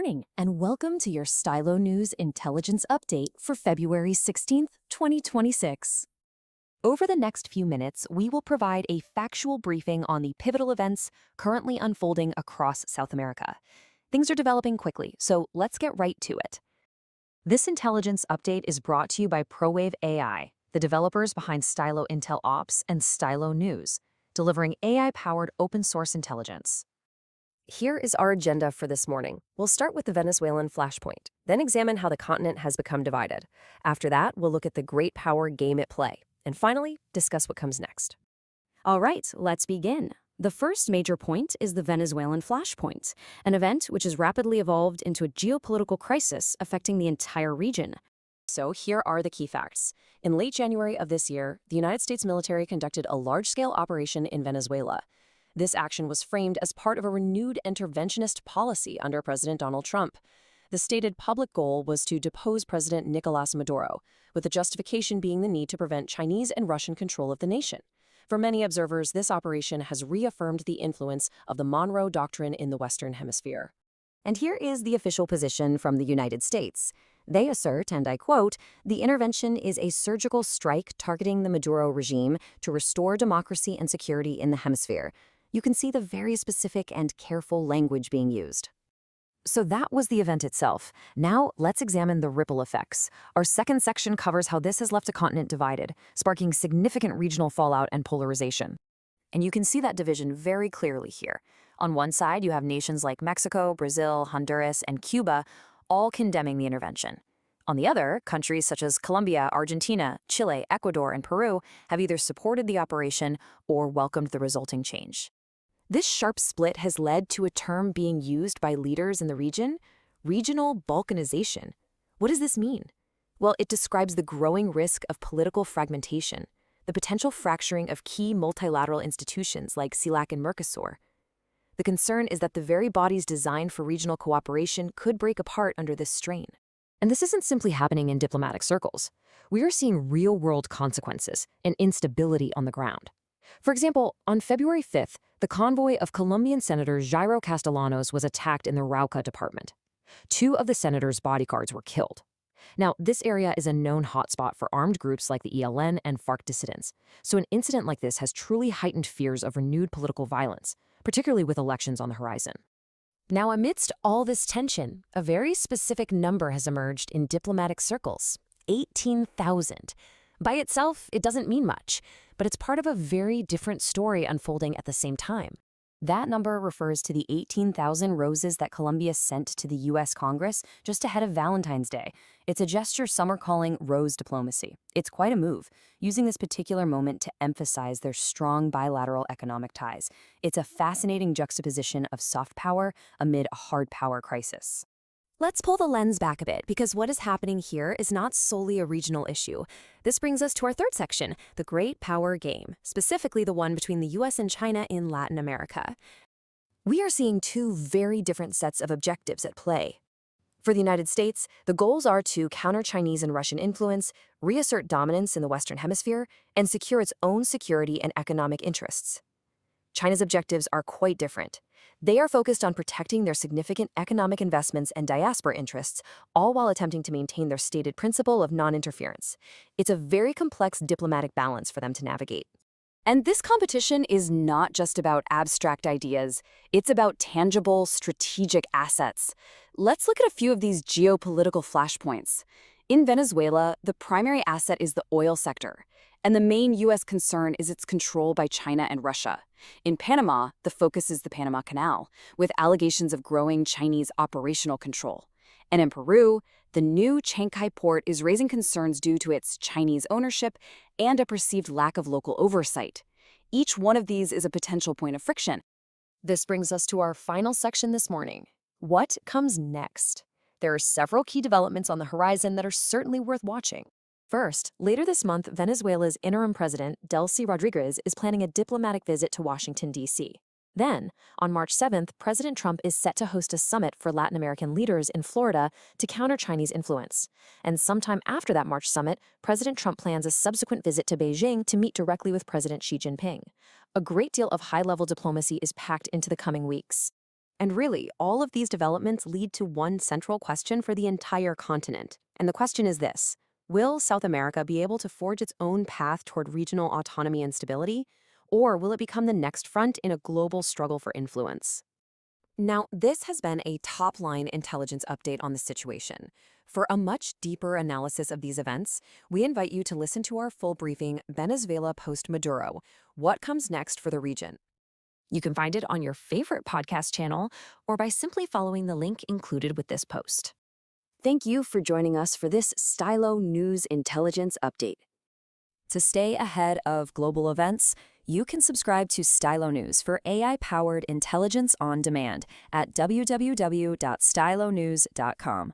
morning, and welcome to your Stylo News Intelligence Update for February 16th, 2026. Over the next few minutes, we will provide a factual briefing on the pivotal events currently unfolding across South America. Things are developing quickly, so let's get right to it. This intelligence update is brought to you by ProWave AI, the developers behind Stylo Intel Ops and Stylo News, delivering AI-powered open-source intelligence. Here is our agenda for this morning. We'll start with the Venezuelan flashpoint, then examine how the continent has become divided. After that, we'll look at the great power game at play, and finally, discuss what comes next. All right, let's begin. The first major point is the Venezuelan flashpoint, an event which has rapidly evolved into a geopolitical crisis affecting the entire region. So here are the key facts. In late January of this year, the United States military conducted a large-scale operation in Venezuela. This action was framed as part of a renewed interventionist policy under President Donald Trump. The stated public goal was to depose President Nicolás Maduro, with the justification being the need to prevent Chinese and Russian control of the nation. For many observers, this operation has reaffirmed the influence of the Monroe Doctrine in the Western Hemisphere. And here is the official position from the United States. They assert, and I quote, "The intervention is a surgical strike targeting the Maduro regime to restore democracy and security in the hemisphere." You can see the very specific and careful language being used. So that was the event itself. Now let's examine the ripple effects. Our second section covers how this has left a continent divided, sparking significant regional fallout and polarization. And you can see that division very clearly here. On one side, you have nations like Mexico, Brazil, Honduras, and Cuba, all condemning the intervention. On the other, countries such as Colombia, Argentina, Chile, Ecuador, and Peru have either supported the operation or welcomed the resulting change. This sharp split has led to a term being used by leaders in the region, regional balkanization. What does this mean? Well, it describes the growing risk of political fragmentation, the potential fracturing of key multilateral institutions like CELAC and Mercosur. The concern is that the very bodies designed for regional cooperation could break apart under this strain. And this isn't simply happening in diplomatic circles. We are seeing real-world consequences and instability on the ground. For example, on February 5th, the convoy of Colombian Senator Jairo Castellanos was attacked in the Rauca department. 2 of the senator's bodyguards were killed. Now, this area is a known hotspot for armed groups like the ELN and FARC dissidents, so an incident like this has truly heightened fears of renewed political violence, particularly with elections on the horizon. Now, amidst all this tension, a very specific number has emerged in diplomatic circles: 18,000. By itself, it doesn't mean much, but it's part of a very different story unfolding at the same time. That number refers to the 18,000 roses that Colombia sent to the U.S. Congress just ahead of Valentine's Day. It's a gesture some are calling rose diplomacy. It's quite a move, using this particular moment to emphasize their strong bilateral economic ties. It's a fascinating juxtaposition of soft power amid a hard power crisis. Let's pull the lens back a bit, because what is happening here is not solely a regional issue. This brings us to our third section, the great power game, specifically the one between the US and China in Latin America. We are seeing 2 very different sets of objectives at play. For the United States, the goals are to counter Chinese and Russian influence, reassert dominance in the Western Hemisphere, and secure its own security and economic interests. China's objectives are quite different. They are focused on protecting their significant economic investments and diaspora interests, all while attempting to maintain their stated principle of non-interference. It's a very complex diplomatic balance for them to navigate. And this competition is not just about abstract ideas. It's about tangible, strategic assets. Let's look at a few of these geopolitical flashpoints. In Venezuela, the primary asset is the oil sector, and the main U.S. concern is its control by China and Russia. In Panama, the focus is the Panama Canal, with allegations of growing Chinese operational control. And in Peru, the new Chancay port is raising concerns due to its Chinese ownership and a perceived lack of local oversight. Each one of these is a potential point of friction. This brings us to our final section this morning. What comes next? There are several key developments on the horizon that are certainly worth watching. First, later this month, Venezuela's interim president, Delcy Rodriguez, is planning a diplomatic visit to Washington, D.C. Then, on March 7th, President Trump is set to host a summit for Latin American leaders in Florida to counter Chinese influence. And sometime after that March summit, President Trump plans a subsequent visit to Beijing to meet directly with President Xi Jinping. A great deal of high-level diplomacy is packed into the coming weeks. And really, all of these developments lead to one central question for the entire continent. And the question is this: will South America be able to forge its own path toward regional autonomy and stability? Or will it become the next front in a global struggle for influence? Now, this has been a top-line intelligence update on the situation. For a much deeper analysis of these events, we invite you to listen to our full briefing, Venezuela Post-Maduro: What Comes Next for the Region? You can find it on your favorite podcast channel or by simply following the link included with this post. Thank you for joining us for this Stylo News Intelligence Update. To stay ahead of global events, you can subscribe to Stylo News for AI-powered intelligence on demand at www.stylonews.com.